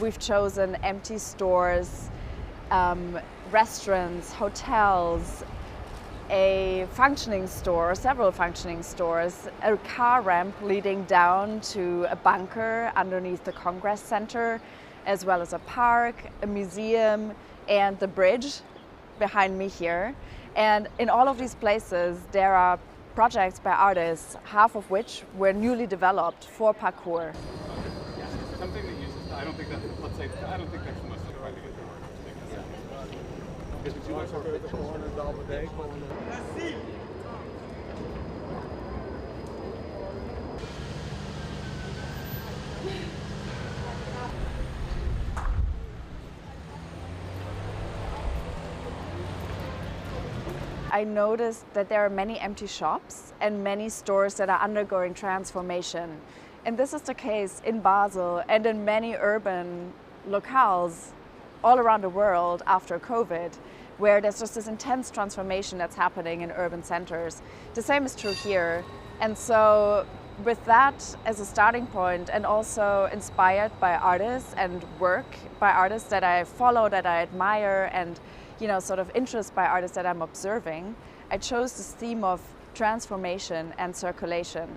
We've chosen empty stores, restaurants, hotels, a functioning store, several functioning stores, a car ramp leading down to a bunker underneath the Congress Center, as well as a park, a museum, and the bridge behind me here. And in all of these places, there are projects by artists, half of which were newly developed for parkour. Something that uses, I don't think that's, let's say, I don't think that's the most trying to get I noticed that there are many empty shops and many stores that are undergoing transformation. And this is the case in Basel and in many urban locales all around the world after COVID, where there's just this intense transformation that's happening in urban centers. The same is true here. And so with that as a starting point, and also inspired by artists and work by artists that I follow, that I admire, and sort of interest by artists that I'm observing, I chose this theme of transformation and circulation.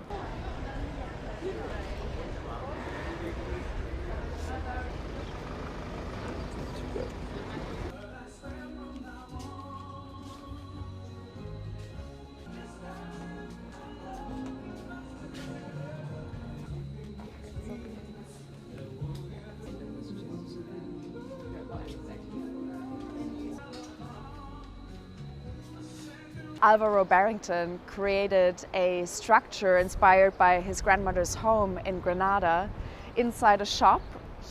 Alvaro Barrington created a structure inspired by his grandmother's home in Granada inside a shop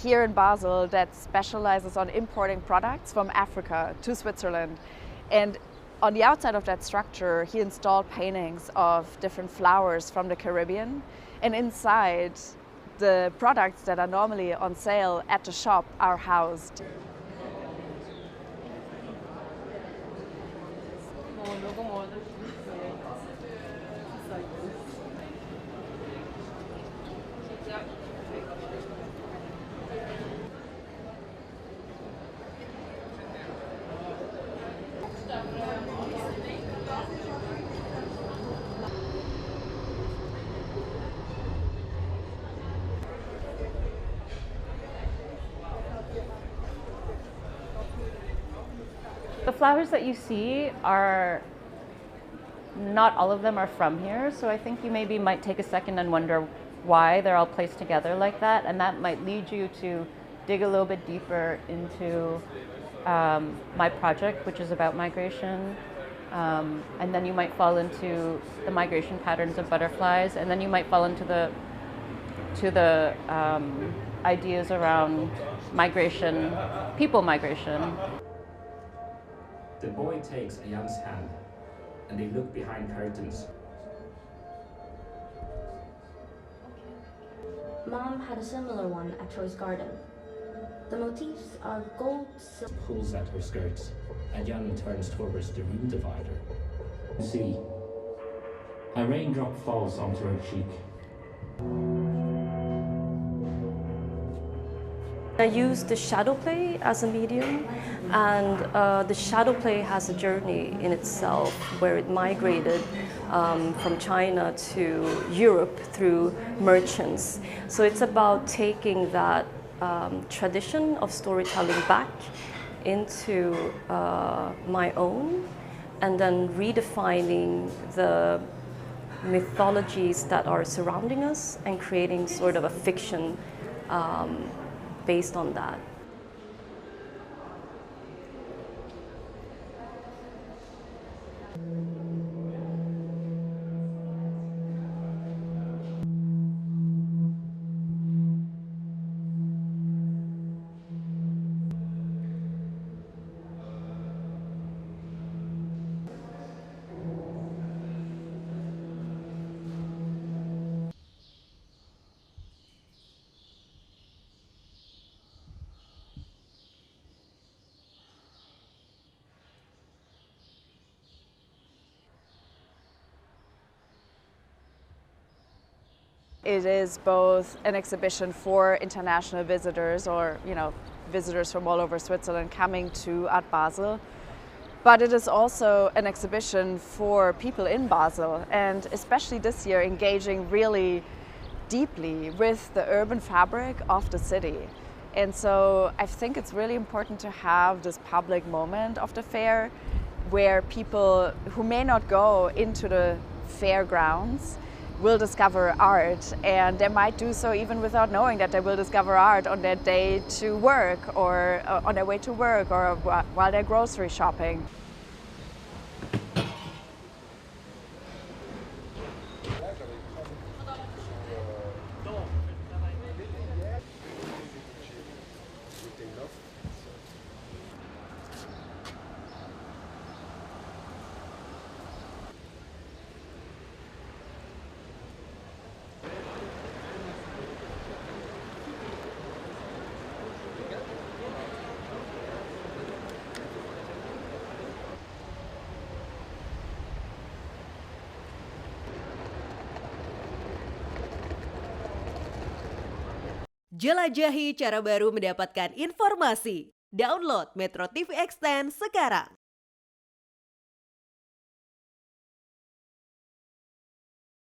here in Basel that specializes on importing products from Africa to Switzerland. And on the outside of that structure, he installed paintings of different flowers from the Caribbean. And inside, the products that are normally on sale at the shop are housed. The flowers that you see are, not all of them are from here, so I think you maybe might take a second and wonder why they're all placed together like that, and that might lead you to dig a little bit deeper into my project, which is about migration, and then you might fall into the migration patterns of butterflies, and then you might fall into the ideas around migration, people migration. The boy takes a young's hand, and they look behind curtains. Mom had a similar one at Choice Garden. The motifs are gold, silk. Pulls at her skirts, and Jan turns towards the room divider. See, a raindrop falls onto her cheek. I use the shadow play as a medium, and the shadow play has a journey in itself where it migrated from China to Europe through merchants. So it's about taking that tradition of storytelling back into my own, and then redefining the mythologies that are surrounding us and creating sort of a fiction based on that. it is both an exhibition for international visitors or, visitors from all over Switzerland coming to Art Basel. But it is also an exhibition for people in Basel, and especially this year engaging really deeply with the urban fabric of the city. And so I think it's really important to have this public moment of the fair where people who may not go into the fairgrounds will discover art, and they might do so even without knowing that they will discover art on their day to work or on their way to work or while they're grocery shopping. Jelajahi cara baru mendapatkan informasi. Download MetroTV Extend sekarang.